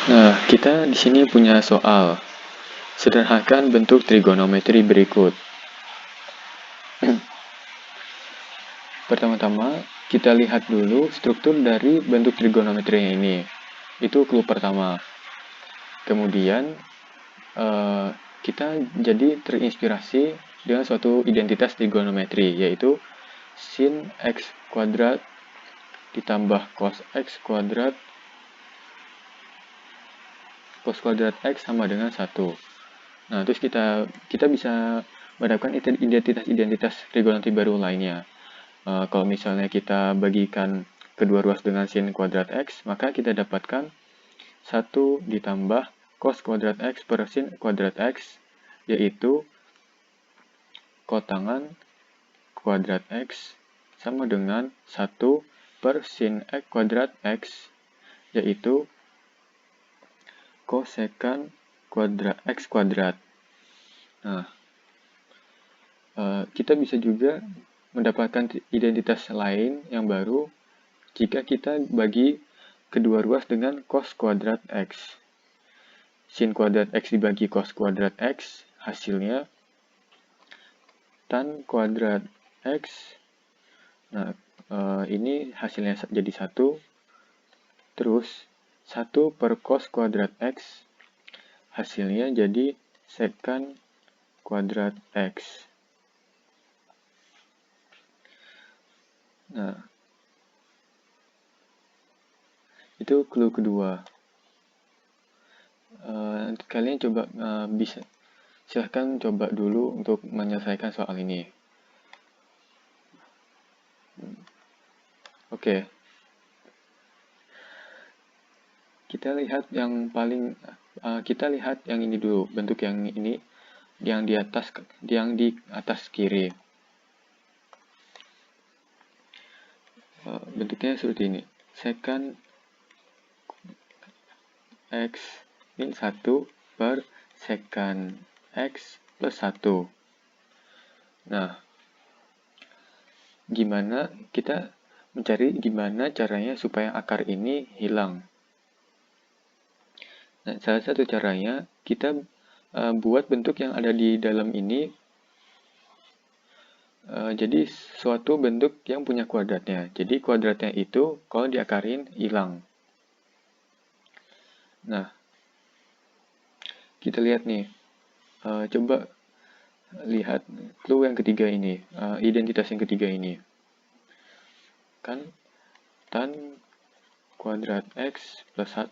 Nah, kita di sini punya soal. Sederhanakan bentuk trigonometri berikut. Pertama-tama, kita lihat dulu struktur dari bentuk trigonometri ini. Itu clue pertama. Kemudian, kita jadi terinspirasi dengan suatu identitas trigonometri, yaitu sin x kuadrat ditambah cos x kuadrat x sama dengan 1. Nah, terus kita bisa mendapatkan identitas trigonometri baru lainnya. Kalau misalnya kita bagikan kedua ruas dengan sin kuadrat x, maka kita dapatkan 1 ditambah cos kuadrat x per sin kuadrat x, yaitu kotangan kuadrat x sama dengan 1 per sin x kuadrat x, yaitu kosekan kuadrat x kuadrat. Nah, kita bisa juga mendapatkan identitas lain yang baru jika kita bagi kedua ruas dengan cos kuadrat x. Sin kuadrat x dibagi cos kuadrat x, hasilnya tan kuadrat x. Nah, ini hasilnya jadi 1. Terus 1 per cos kuadrat x, hasilnya jadi sekan kuadrat x. Nah, itu clue kedua. Kalian coba silahkan coba dulu untuk menyelesaikan soal ini. Oke. Kita lihat yang ini dulu, bentuk yang ini, yang di atas kiri. Bentuknya seperti ini. Sekan x min 1 per sekan x plus 1. Nah, kita mencari gimana caranya supaya akar ini hilang. Nah, salah satu caranya kita buat bentuk yang ada di dalam ini jadi suatu bentuk yang punya kuadratnya. Jadi kuadratnya itu kalau diakarin hilang. Nah, kita lihat nih. Coba lihat clue yang ketiga ini, identitas yang ketiga ini. Kan tan kuadrat x plus 1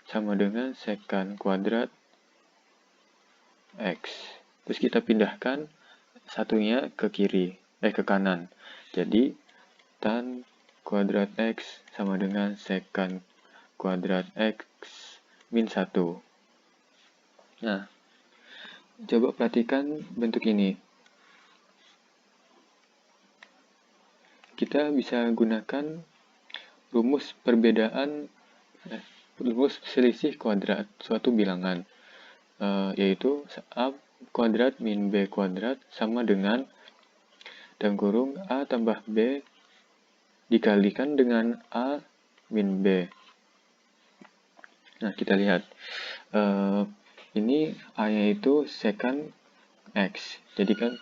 sama dengan sekan kuadrat x. Terus kita pindahkan satunya ke kanan. Jadi tan kuadrat x sama dengan sekan kuadrat x min 1. Nah, coba perhatikan bentuk ini. Kita bisa gunakan rumus selisih kuadrat suatu bilangan, yaitu a kuadrat min b kuadrat sama dengan dalam kurung a tambah b dikalikan dengan a min b. Nah, kita lihat. Ini a-nya itu sekan x. Jadi kan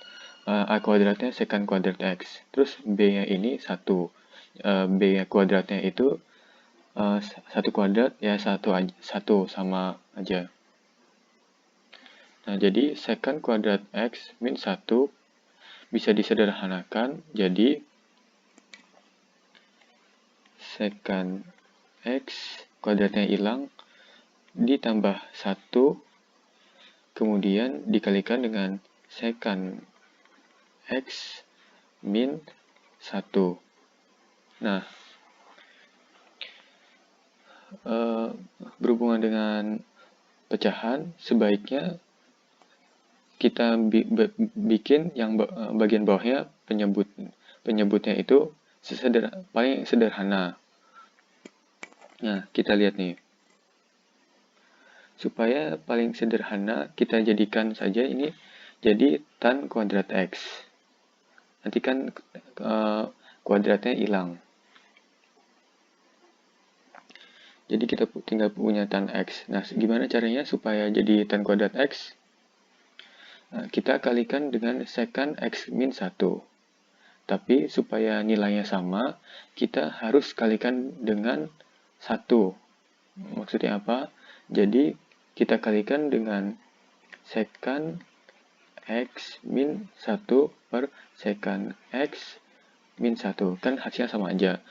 a kuadratnya sekan kuadrat x. Terus b-nya ini 1. B kuadratnya itu 1 kuadrat ya 1 sama aja. Nah, jadi sekan kuadrat x min 1 bisa disederhanakan jadi sekan x kuadratnya hilang ditambah 1 kemudian dikalikan dengan sekan x min 1. Nah, berhubungan dengan pecahan, sebaiknya kita bikin yang bagian bawahnya penyebutnya itu paling sederhana. Nah, kita lihat nih. Supaya paling sederhana, kita jadikan saja ini jadi tan kuadrat x. Nanti kan kuadratnya hilang. Jadi kita tinggal punya tan X. Nah, gimana caranya supaya jadi tan kuadrat X? Nah, kita kalikan dengan secant X min 1. Tapi supaya nilainya sama, kita harus kalikan dengan 1. Maksudnya apa? Jadi kita kalikan dengan secant X min 1 per secant X min 1. Kan hasilnya sama aja.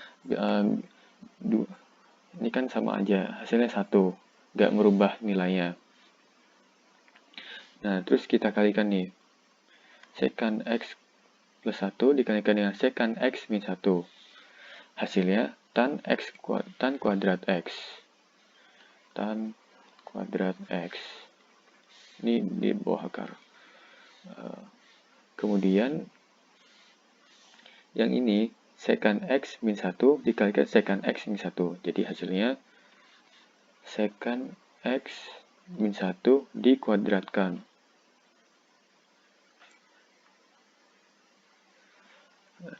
Ini kan sama aja, hasilnya 1. Nggak merubah nilainya. Nah, terus kita kalikan nih. Secant X plus 1 dikalikan dengan secant X min 1. Hasilnya tan kuadrat X. Tan kuadrat X. Ini di bawah akar. Kemudian, yang ini, secant X min 1 dikalikan secant X min 1. Jadi hasilnya secant X min 1 dikuadratkan.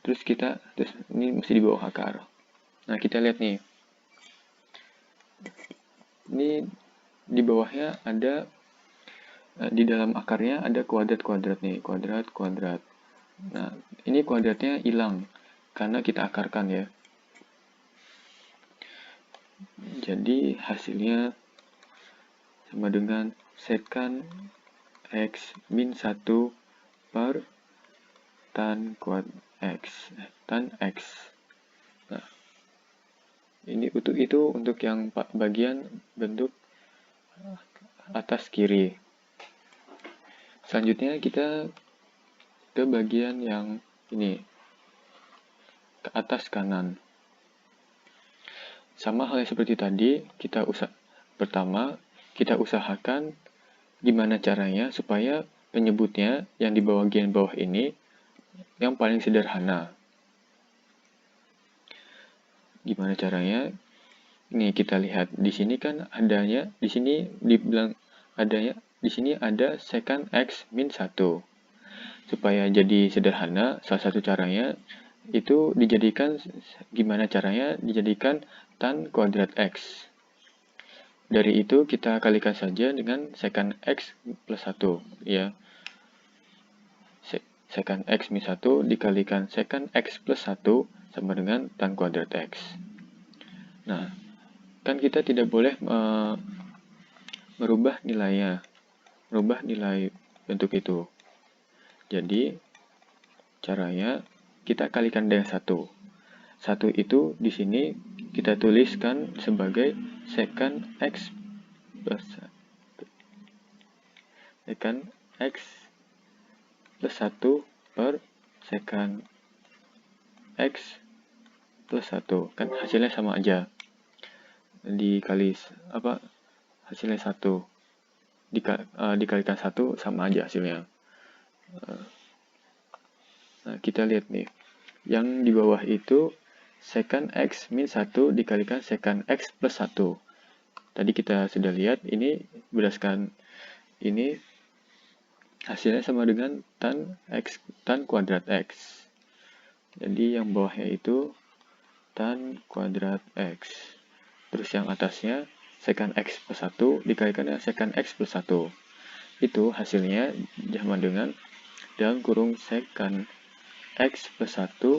Terus ini mesti di bawah akar. Nah, kita lihat nih. Ini di bawahnya ada, di dalam akarnya ada kuadrat-kuadrat nih. Kuadrat. Nah, ini kuadratnya hilang karena kita akarkan ya. Jadi hasilnya sama dengan secant X min 1 per tan X. Nah, ini untuk yang bagian bentuk atas kiri. Selanjutnya kita ke bagian yang ini, ke atas kanan. Sama halnya seperti tadi, pertama kita usahakan gimana caranya supaya penyebutnya yang di bagian bawah ini yang paling sederhana. Gimana caranya? Ini kita lihat di sini kan adanya, di sini dibilang adanya, di sini ada secant X min 1. Supaya jadi sederhana, salah satu caranya itu gimana caranya dijadikan tan kuadrat X. Dari itu kita kalikan saja dengan secant X plus 1 ya. Secant X min 1 dikalikan secant X plus 1 sama dengan tan kuadrat X. Nah, kan kita tidak boleh merubah nilai bentuk itu. Jadi, caranya kita kalikan dengan 1. 1 itu di sini kita tuliskan sebagai secant X plus 1. Secant X plus 1 per secant X plus 1. Kan hasilnya sama aja. Hasilnya 1. Dikalikan 1 sama aja hasilnya. Nah, kita lihat nih. Yang di bawah itu secant X min 1 dikalikan secant X plus 1. Tadi kita sudah lihat, ini berdasarkan ini hasilnya sama dengan tan kuadrat X. Jadi yang bawahnya itu tan kuadrat X. Terus yang atasnya secant X plus 1 dikalikan dengan secant X plus 1. Itu hasilnya sama dengan dalam kurung secant X plus 1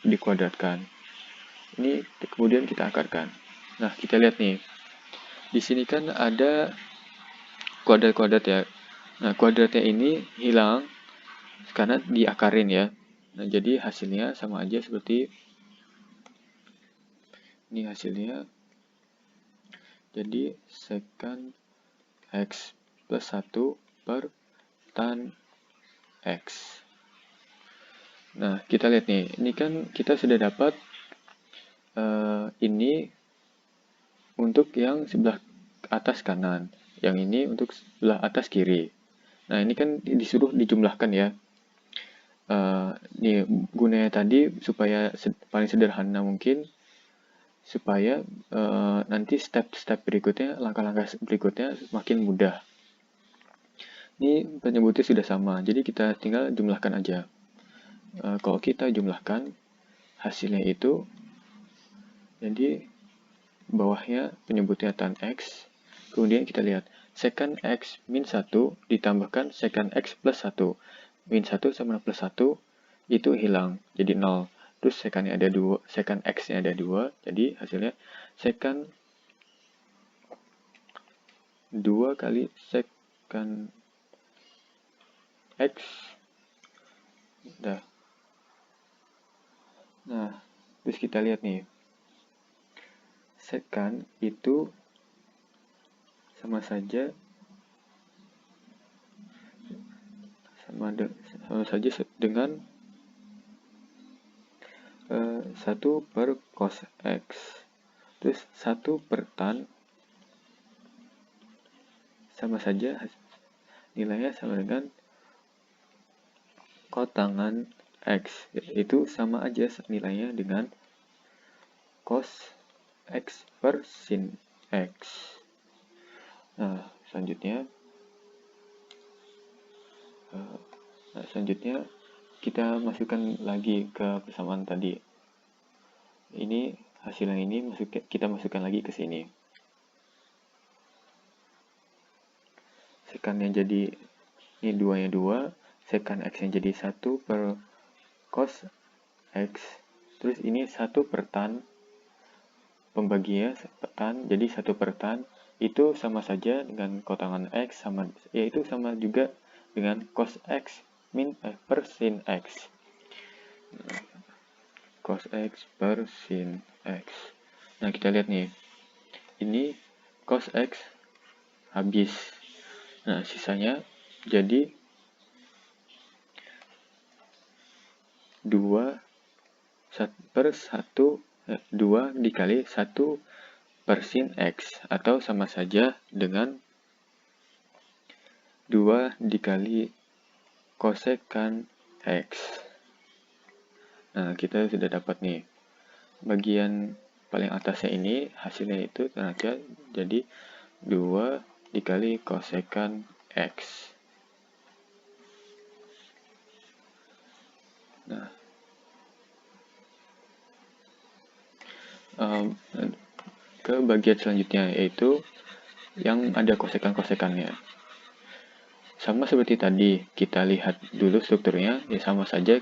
dikuadratkan. Ini kemudian kita akarkan. Nah, kita lihat nih. Di sini kan ada kuadrat-kuadrat ya. Nah, kuadratnya ini hilang karena diakarin ya. Nah, jadi hasilnya sama aja seperti ini hasilnya. Jadi secant X plus 1 per tan X. Nah, kita lihat nih. Ini kan kita sudah dapat ini untuk yang sebelah atas kanan. Yang ini untuk sebelah atas kiri. Nah, ini kan disuruh dijumlahkan ya. Nih, gunanya tadi supaya paling sederhana mungkin, supaya nanti step-step berikutnya, langkah-langkah berikutnya makin mudah. Ini penyebutnya sudah sama, jadi kita tinggal jumlahkan aja. Kalau kita jumlahkan, hasilnya itu, jadi bawahnya penyebutnya tan X. Kemudian kita lihat secant X min 1 ditambahkan secant X plus 1. Min 1 sama plus 1 itu hilang, jadi 0. Terus secantnya ada 2, secant X-nya ada 2, jadi hasilnya secant 2 kali secant X. Udah. Nah, terus kita lihat nih. Secant itu sama saja dengan 1 per cos X. Terus 1 per tan sama saja nilainya sama dengan kotangan X, itu sama aja nilainya dengan cos X per sin X. Nah, selanjutnya kita masukkan lagi ke persamaan tadi. Ini hasil yang ini kita masukkan lagi ke sini. Secant yang jadi ini 2-nya 2, secant X yang jadi 1 per cos X. Terus ini 1 per tan, pembaginya tan, jadi 1 per tan, itu sama saja dengan kotangan X, yaitu sama juga dengan cos X per sin X. Cos X per sin X. Nah, kita lihat nih. Ini cos X habis. Nah, sisanya jadi 2 dikali 1 per sin X, atau sama saja dengan 2 dikali kosekan X. Nah, kita sudah dapat nih. Bagian paling atasnya ini hasilnya itu ternyata jadi 2 dikali kosekan X. Nah, ke bagian selanjutnya, yaitu yang ada kosekan-kosekannya. Sama seperti tadi, kita lihat dulu strukturnya, ya sama saja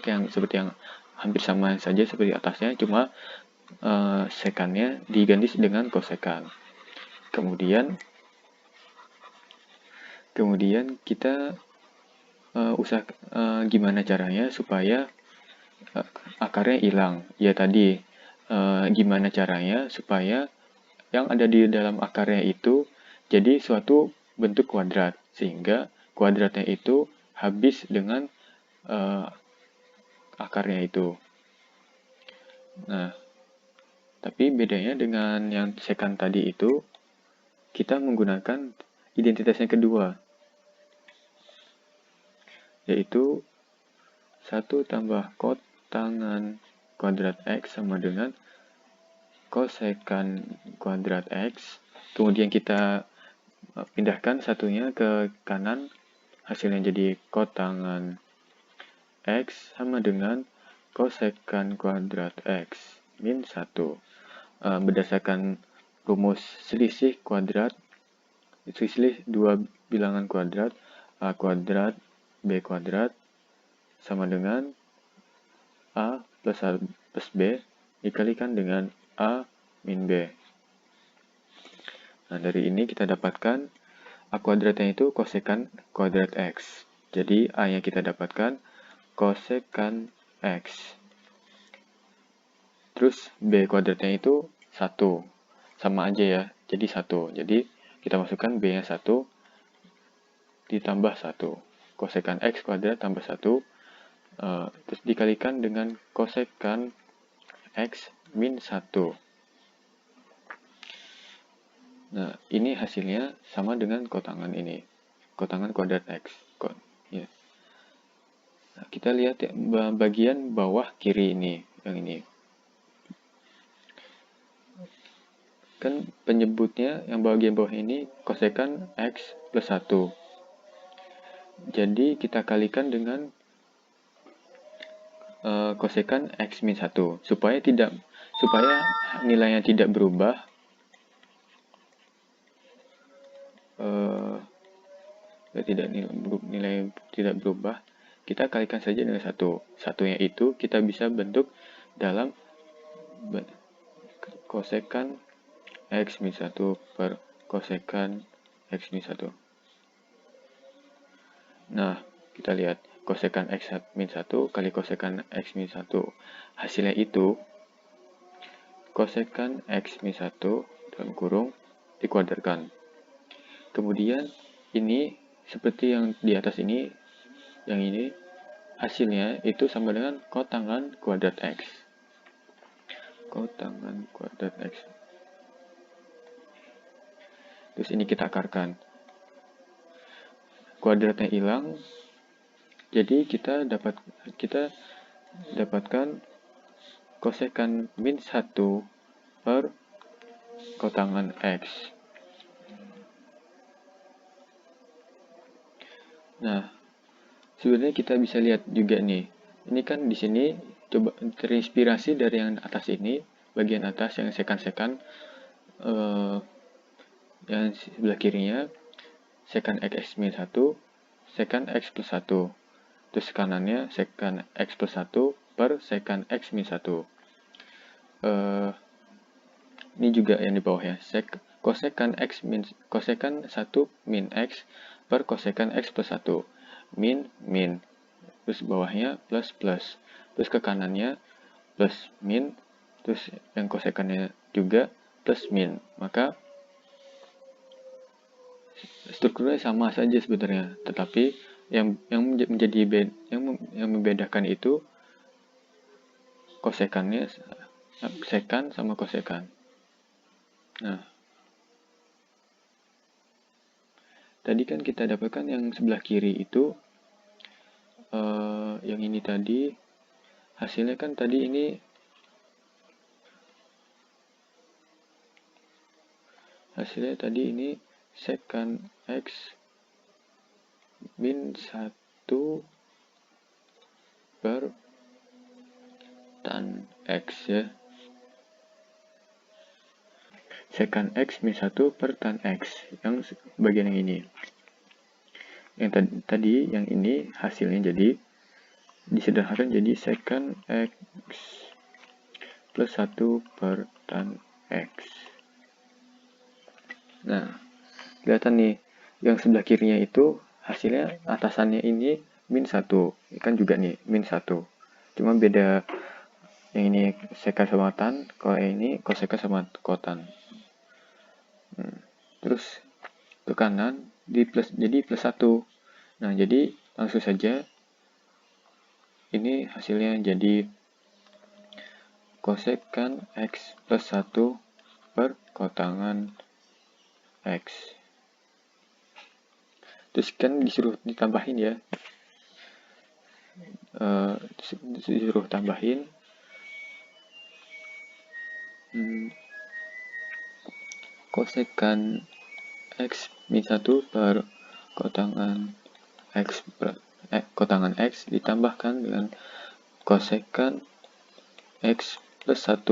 hampir sama saja seperti atasnya, cuma sekannya diganti dengan kosekan. Kemudian kita gimana caranya supaya akarnya hilang. Ya tadi, gimana caranya supaya yang ada di dalam akarnya itu jadi suatu bentuk kuadrat, sehingga kuadratnya itu habis dengan akarnya itu. Nah, tapi bedanya dengan yang secant tadi itu, kita menggunakan identitas yang kedua, yaitu 1 tambah kotangan kuadrat X sama dengan kosekan kuadrat X. Kemudian kita pindahkan satunya ke kanan, hasilnya jadi kotangan X sama dengan kosekan kuadrat X min 1. Berdasarkan rumus selisih dua bilangan kuadrat, A kuadrat B kuadrat sama dengan A plus B dikalikan dengan A min B. Nah, dari ini kita dapatkan A kuadratnya itu kosekan kuadrat X. Jadi A yang kita dapatkan kosekan X. Terus B kuadratnya itu 1. Sama aja ya, jadi 1. Jadi kita masukkan B-nya 1 ditambah 1. Kosekan X kuadrat tambah 1. Terus dikalikan dengan kosekan X min 1. Nah, ini hasilnya sama dengan kotangan ini. Kotangan kuadrat X. Ya. Nah, kita lihat ya, bagian bawah kiri ini, yang ini. Kan penyebutnya yang bagian bawah ini kosekan X plus 1. Jadi kita kalikan dengan kosekan X min 1 supaya nilainya tidak berubah, nilai tidak berubah, kita kalikan saja dengan 1. Satunya itu kita bisa bentuk dalam kosekan X min 1 per kosekan X min 1. Nah, kita lihat kosekan X min 1 kali kosekan X min 1. Hasilnya itu kosekan X min 1 dalam kurung dikuadratkan. Kemudian ini seperti yang di atas ini, yang ini hasilnya itu sama dengan kotangan kuadrat X. Kotangan kuadrat X. Terus ini kita akarkan. Kuadratnya hilang, jadi kita dapatkan kosekan min 1 per kotangan X. Nah, sebenarnya kita bisa lihat juga nih. Ini kan di sini coba terinspirasi dari yang atas ini, bagian atas yang sekan-sekan, yang sebelah kirinya sekan X min 1, sekan X plus 1. Terus kanannya sekan X plus 1 per sekan X min 1. Ini juga yang di bawahnya, kosekan 1 min X per kosekan X plus 1. Min. Terus bawahnya plus. Terus ke kanannya plus min. Terus yang kosekannya juga plus min. Maka strukturnya sama saja sebenarnya, tetapi yang membedakan itu kosekannya, sekan sama kosekan. Nah, tadi kan kita dapatkan yang sebelah kiri itu, yang ini tadi hasilnya kan tadi ini sekan X min 1 per tan X ya. Sekan X min 1 per tan X, yang bagian yang ini. Yang tadi yang ini hasilnya jadi disederhanakan jadi sekan X plus 1 per tan X. Nah, kelihatan nih, yang sebelah kirinya itu hasilnya atasannya ini min 1. Kan juga nih, min 1. Cuma beda, yang ini sekan sama tan, kalau yang ini kosekan sama kotan. Terus ke kanan jadi plus 1. Nah, jadi langsung saja ini hasilnya jadi kosekan X plus 1 per kotangan X. Terus kan disuruh ditambahin ya. Disuruh tambahin kosekan X min 1 per kotangan X ditambahkan dengan kosekan X plus 1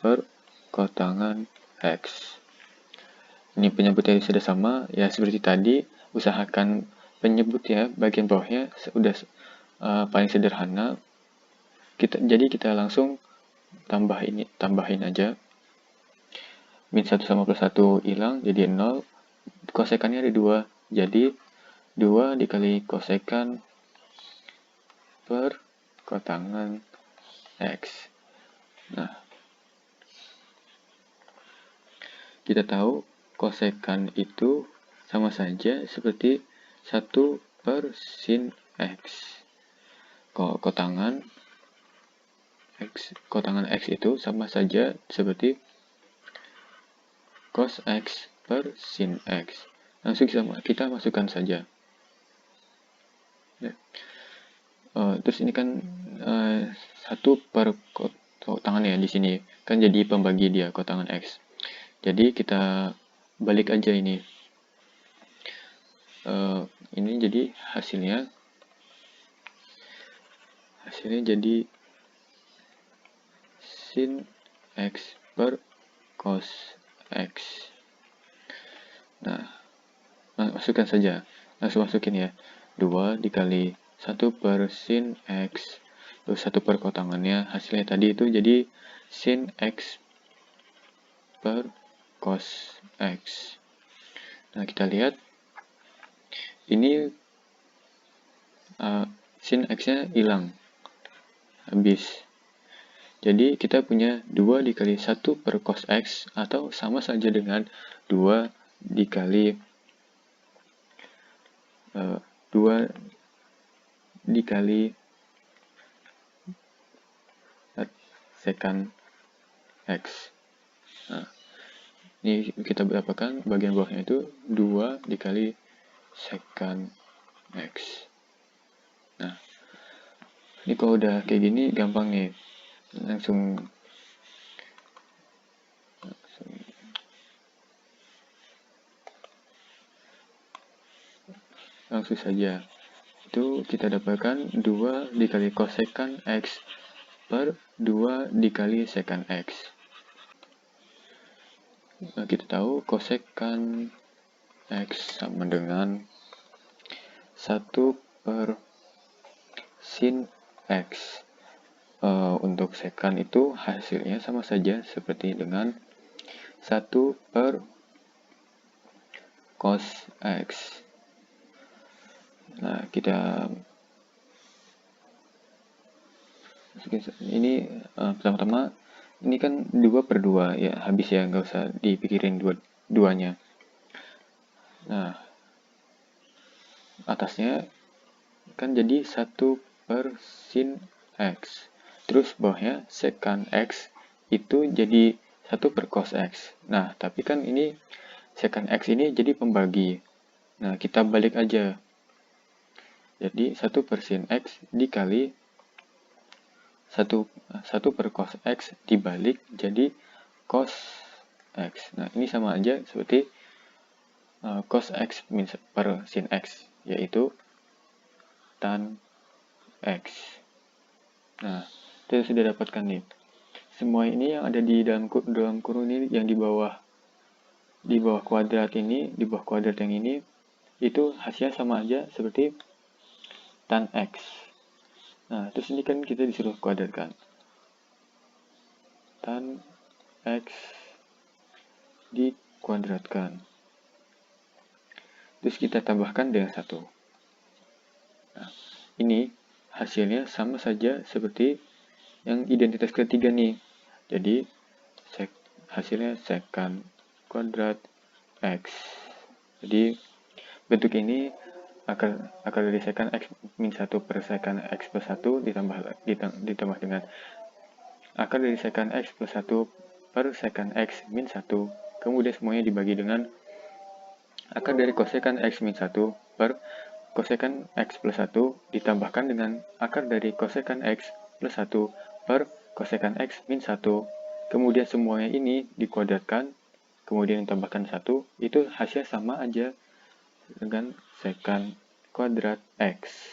per kotangan X. Ini penyebutnya sudah sama, ya seperti tadi, usahakan penyebut ya, bagian bawahnya sudah paling sederhana. Jadi kita langsung tambahin aja. Min 1 sama plus 1 hilang, jadi 0. Kosekannya ada 2, jadi 2 dikali kosekan per kotangan X. Nah, kita tahu kosekan itu sama saja seperti 1 per sin X. Kotangan X itu sama saja seperti cos X per sin X. Langsung kita masukkan saja. Ya. Terus ini kan 1 per kotangan ya di sini. Kan jadi pembagi dia kotangan X. Jadi kita balik aja ini. Ini jadi hasilnya jadi sin X per cos X. Nah, masukkan saja. langsung masukin ya. 2 dikali 1 per sin X, terus 1 per kotangannya, hasilnya tadi itu jadi sin X per cos X. Nah, kita lihat ini sin X-nya hilang, habis. Jadi kita punya 2 dikali 1 per cos X, atau sama saja dengan 2 dikali 2 dikali secant X. Nah, ini kita dapatkan bagian bawahnya itu 2 dikali secant X. Nah, ini kalau udah kayak gini gampang nih. Langsung saja. Itu kita dapatkan 2 dikali cosecant X per 2 dikali secant X. Nah, kita tahu cosecant X sama dengan 1 per sin X. Untuk secant itu hasilnya sama saja seperti dengan 1 per cos X. Nah, kita ini pertama-tama ini kan 2 per 2 ya, habis ya, nggak usah dipikirin duanya. Nah, atasnya kan jadi 1 per sin X. Terus bawahnya secant X itu jadi 1 per cos X. Nah, tapi kan ini secant X ini jadi pembagi. Nah, kita balik aja. Jadi 1 per sin X dikali 1 per cos X dibalik jadi cos X. Nah, ini sama aja seperti cos X per sin X, yaitu tan X. Nah, kita sudah dapatkan nih. Semua ini yang ada di dalam kurung ini, yang di bawah kuadrat ini, di bawah kuadrat yang ini, itu hasilnya sama aja seperti tan X. Nah, terus ini kan kita disuruh kuadratkan. Tan X dikuadratkan. Terus kita tambahkan dengan 1. Nah, ini hasilnya sama saja seperti yang identitas ketiga nih. Jadi hasilnya secant kuadrat X. Jadi bentuk ini akar dari secant X min 1 per secant X plus 1 ditambah dengan akar dari secant X plus 1 per secant X min 1. Kemudian semuanya dibagi dengan akar dari cosecant X min 1 per cosecant X plus 1 ditambahkan dengan akar dari cosecant X plus 1 per cosecant X min 1. Kemudian semuanya ini dikuadratkan, kemudian ditambahkan 1, itu hasilnya sama aja dengan secant kuadrat X.